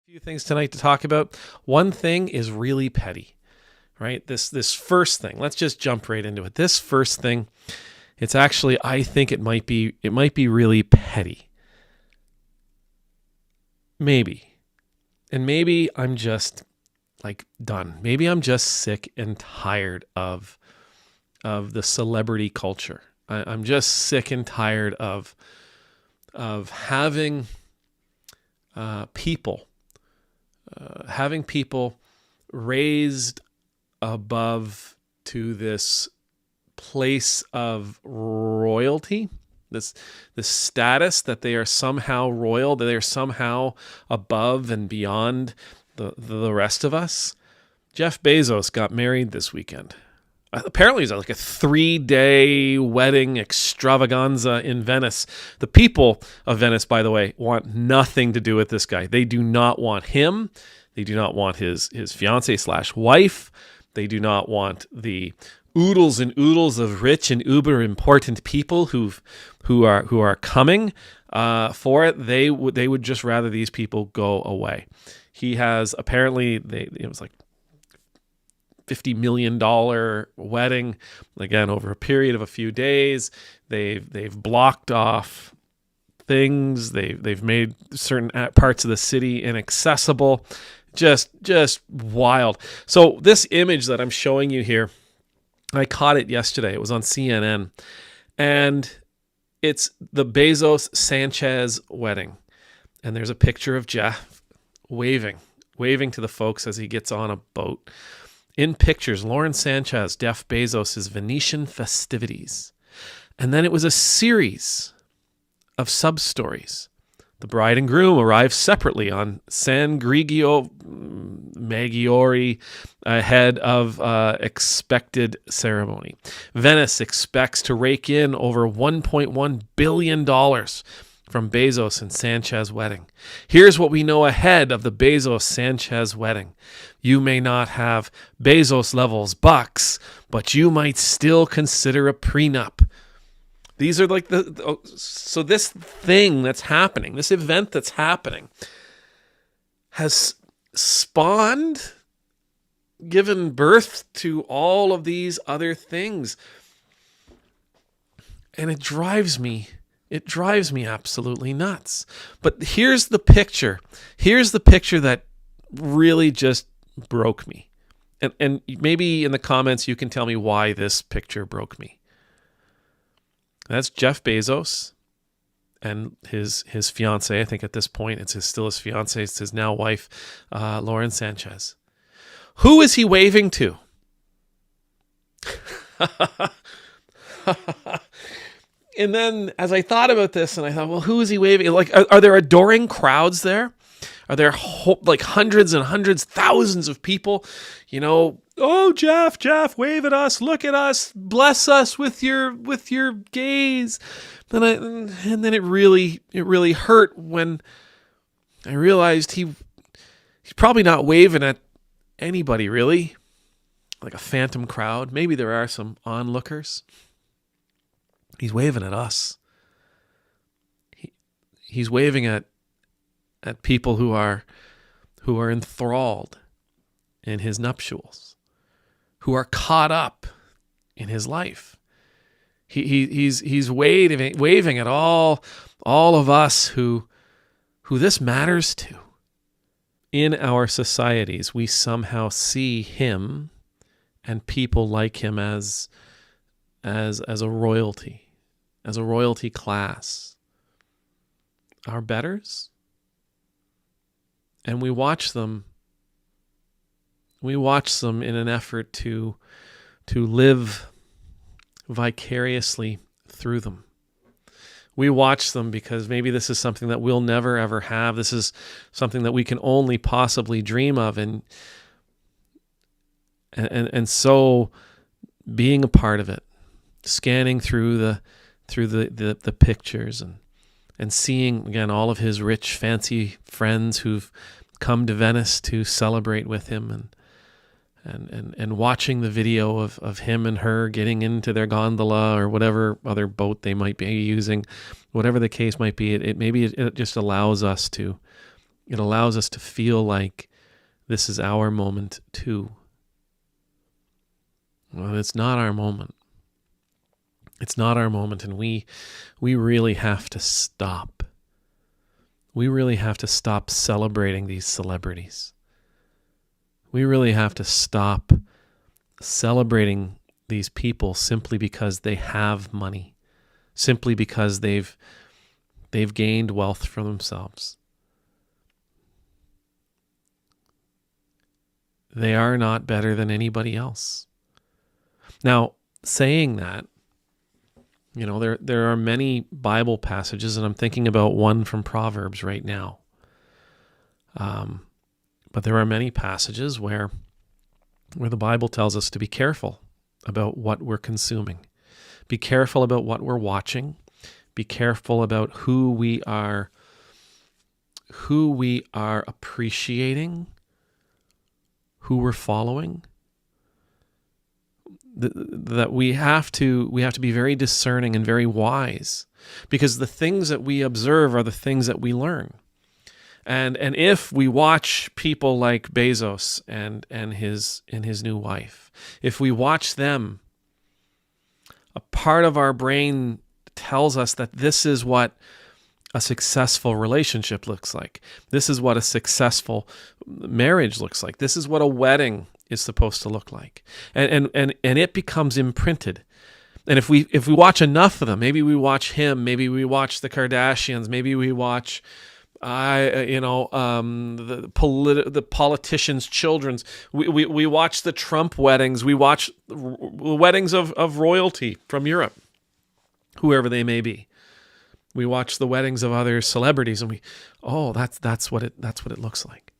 Few things tonight to talk about. One thing is really petty, right? This first thing. Let's just jump right into it. This first thing, it's actually I think it might be really petty. Maybe. And maybe I'm just like done. Maybe I'm just sick and tired of the celebrity culture. I'm just sick and tired of having people raised above to this place of royalty, this status that they are somehow royal, that they are somehow above and beyond the rest of us. Jeff Bezos got married this weekend. Apparently, it's like a 3-day wedding extravaganza in Venice. The people of Venice, by the way, want nothing to do with this guy. They do not want him. They do not want his fiance/wife. They do not want the oodles and oodles of rich and uber important people who are coming for it. They would just rather these people go away. He has apparently it was like $50 million wedding, again, over a period of a few days. They've blocked off things. They've made certain parts of the city inaccessible. Just wild. So this image that I'm showing you here, I caught it yesterday. It was on CNN. And it's the Bezos Sanchez wedding. And there's a picture of Jeff waving to the folks as he gets on a boat. In pictures, Lauren Sanchez, Jeff Bezos' Venetian festivities. And then it was a series of sub-stories. The bride and groom arrived separately on San Grigio Maggiore ahead of expected ceremony. Venice expects to rake in over $1.1 billion from Bezos and Sanchez wedding. Here's what we know ahead of the Bezos-Sanchez wedding. You may not have Bezos levels bucks, but you might still consider a prenup. These are like so this thing that's happening, this event that's happening, has spawned, given birth to all of these other things. And it drives me absolutely nuts. But here's the picture. Here's the picture that really just broke me. And maybe in the comments you can tell me why this picture broke me. That's Jeff Bezos and his fiance. I think at this point it's still his fiance. It's his now wife, Lauren Sanchez. Who is he waving to? And then as I thought about this, and I thought, well, who is he waving? Like, are there adoring crowds there? Are there like hundreds and hundreds, thousands of people? You know, oh, Jeff, wave at us, look at us, bless us with your gaze. And then it really hurt when I realized he's probably not waving at anybody really, like a phantom crowd. Maybe there are some onlookers. He's waving at us. He's waving at people who are enthralled in his nuptials, who are caught up in his life. He's waving at all of us who this matters to. In our societies, we somehow see him and people like him as a royalty. As a royalty class, our betters, and we watch them in an effort to live vicariously through them. We watch them because maybe this is something that we'll never ever have. This is something that we can only possibly dream of, and so being a part of it, scanning through the pictures and seeing again all of his rich, fancy friends who've come to Venice to celebrate with him, and watching the video of him and her getting into their gondola or whatever other boat they might be using, whatever the case might be. It just allows us to It allows us to feel like this is our moment too. Well, it's not our moment. It's not our moment, and we really have to stop. We really have to stop celebrating these celebrities. We really have to stop celebrating these people simply because they have money, simply because they've gained wealth for themselves. They are not better than anybody else. Now, saying that, there are many Bible passages, and I'm thinking about one from Proverbs right now. But there are many passages where the Bible tells us to be careful about what we're consuming. Be careful about what we're watching. Be careful about who we are appreciating, who we're following. That we have to be very discerning and very wise, because the things that we observe are the things that we learn. And if we watch people like Bezos and his new wife, if we watch them, a part of our brain tells us that this is what a successful relationship looks like. This is what a successful marriage looks like. This is what a wedding is supposed to look like. And it becomes imprinted. And if we watch enough of them, maybe we watch him, maybe we watch the Kardashians, maybe we watch the politicians' children's. We watch the Trump weddings. We watch the weddings of royalty from Europe, whoever they may be. We watch the weddings of other celebrities, and that's what it looks like.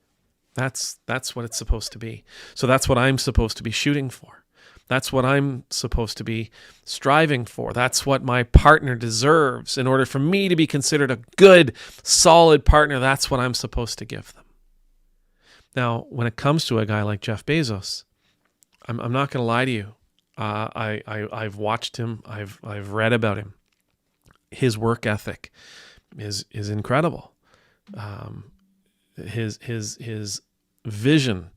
That's what it's supposed to be. So that's what I'm supposed to be shooting for. That's what I'm supposed to be striving for. That's what my partner deserves. In order for me to be considered a good, solid partner, that's what I'm supposed to give them. Now, when it comes to a guy like Jeff Bezos, I'm not going to lie to you. I've watched him. I've read about him. His work ethic is incredible. His vision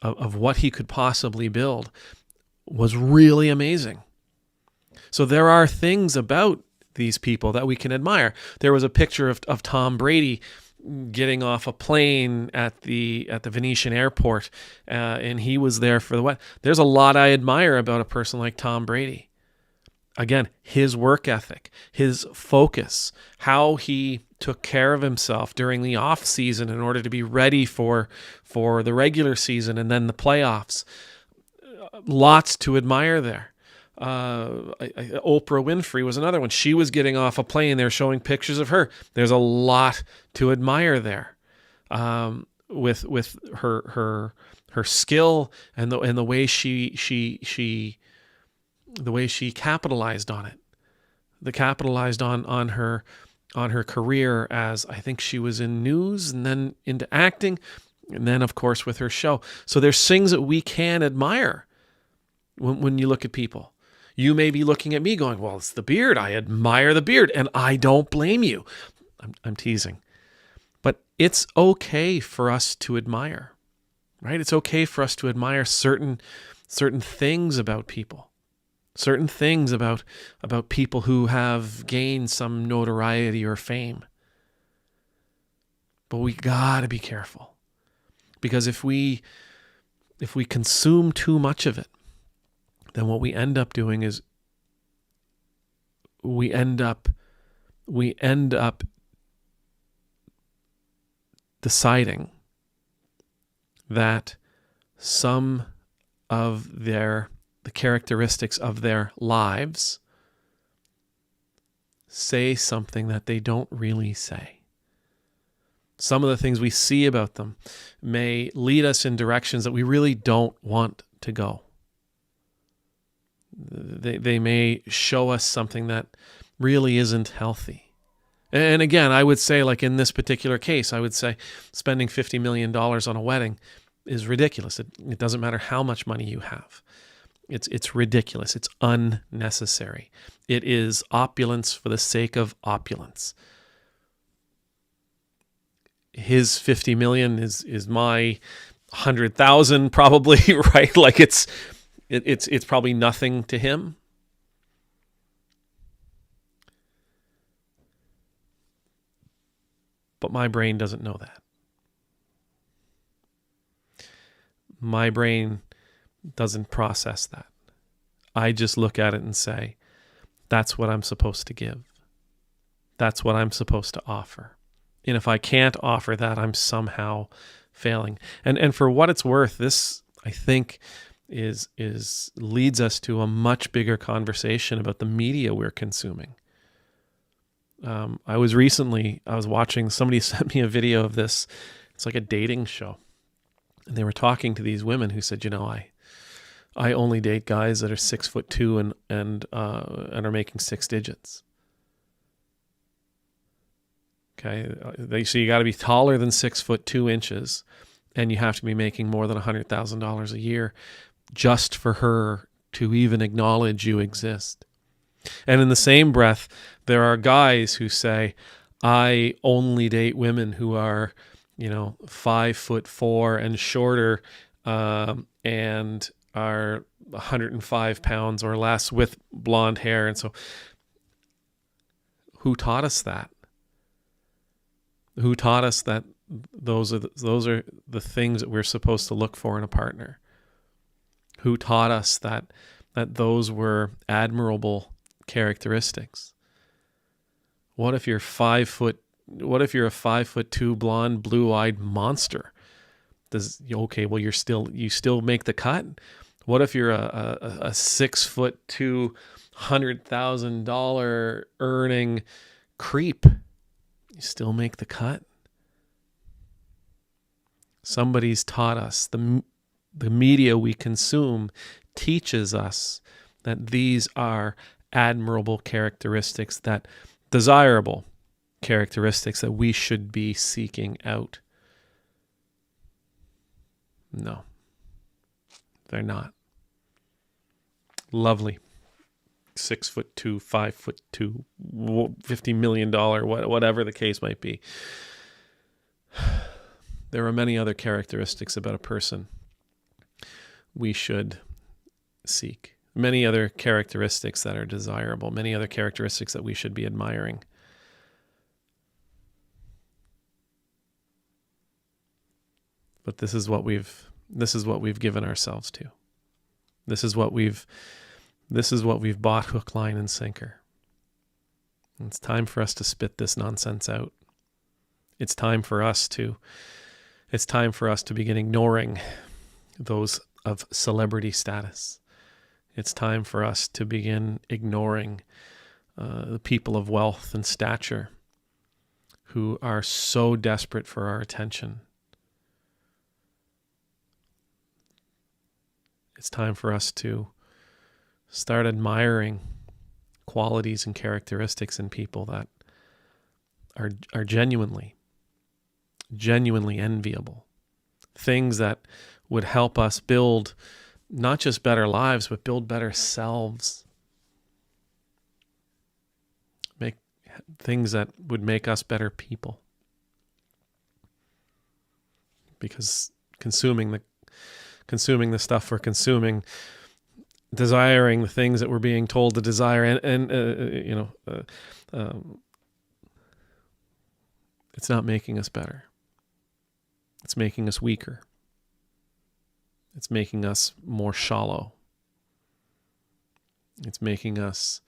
of what he could possibly build was really amazing. So there are things about these people that we can admire. There was a picture of Tom Brady getting off a plane at the Venetian airport, and he was there for the wedding. There's a lot I admire about a person like Tom Brady. Again, his work ethic, his focus, how he took care of himself during the off season in order to be ready for the regular season and then the playoffs. Lots to admire there. Oprah Winfrey was another one. She was getting off a plane. They're showing pictures of her. There's a lot to admire there, with her skill and the way she capitalized on it. The capitalized on her career as, I think she was in news and then into acting, and then of course with her show. So there's things that we can admire when you look at people. You may be looking at me going, well, it's the beard. I admire the beard, and I don't blame you. I'm teasing. But it's okay for us to admire, right? It's okay for us to admire certain things about people. Certain things about people who have gained some notoriety or fame. But we gotta be careful, because if we consume too much of it, then what we end up doing is we end up deciding that some of the characteristics of their lives say something that they don't really say. Some of the things we see about them may lead us in directions that we really don't want to go. They may show us something that really isn't healthy. And again, I would say, like in this particular case, I would say spending $50 million on a wedding is ridiculous. It doesn't matter how much money you have. It's ridiculous. It's unnecessary. It is opulence for the sake of opulence. his 50 million is my 100,000 probably, right? Like it's probably nothing to him. But my brain doesn't know that. My brain doesn't process that. I just look at it and say, that's what I'm supposed to give. That's what I'm supposed to offer. And if I can't offer that, I'm somehow failing. And for what it's worth, this, I think, is leads us to a much bigger conversation about the media we're consuming. I was watching, somebody sent me a video of this. It's like a dating show. And they were talking to these women who said, I only date guys that are 6'2" and are making six digits. Okay, so you got to be taller than 6'2", and you have to be making more than $100,000 a year just for her to even acknowledge you exist. And in the same breath, there are guys who say, I only date women who are, 5'4" and shorter, and are 105 pounds or less with blonde hair. And so who taught us that? Who taught us that those are the things that we're supposed to look for in a partner? Who taught us that those were admirable characteristics? What if you're a 5'2" blonde, blue-eyed monster? You still make the cut? What if you're a 6'2", $100,000 earning creep? You still make the cut? Somebody's taught us. The media we consume teaches us that these are admirable characteristics, that desirable characteristics that we should be seeking out. No, they're not. Lovely. 6'2", 5'2", $50 million, whatever the case might be. There are many other characteristics about a person we should seek. Many other characteristics that are desirable. Many other characteristics that we should be admiring. But this is what we've given ourselves to. This is what we've bought hook, line, and sinker. And it's time for us to spit this nonsense out. It's time for us to begin ignoring those of celebrity status. It's time for us to begin ignoring the people of wealth and stature who are so desperate for our attention. It's time for us to start admiring qualities and characteristics in people that are genuinely enviable. Things that would help us build not just better lives, but build better selves. Make things that would make us better people. Because consuming the stuff we're consuming, desiring the things that we're being told to desire, it's not making us better. It's making us weaker. It's making us more shallow. It's making us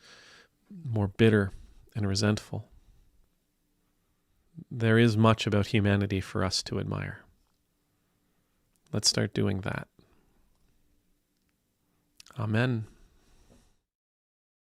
more bitter and resentful. There is much about humanity for us to admire. Let's start doing that. Amen.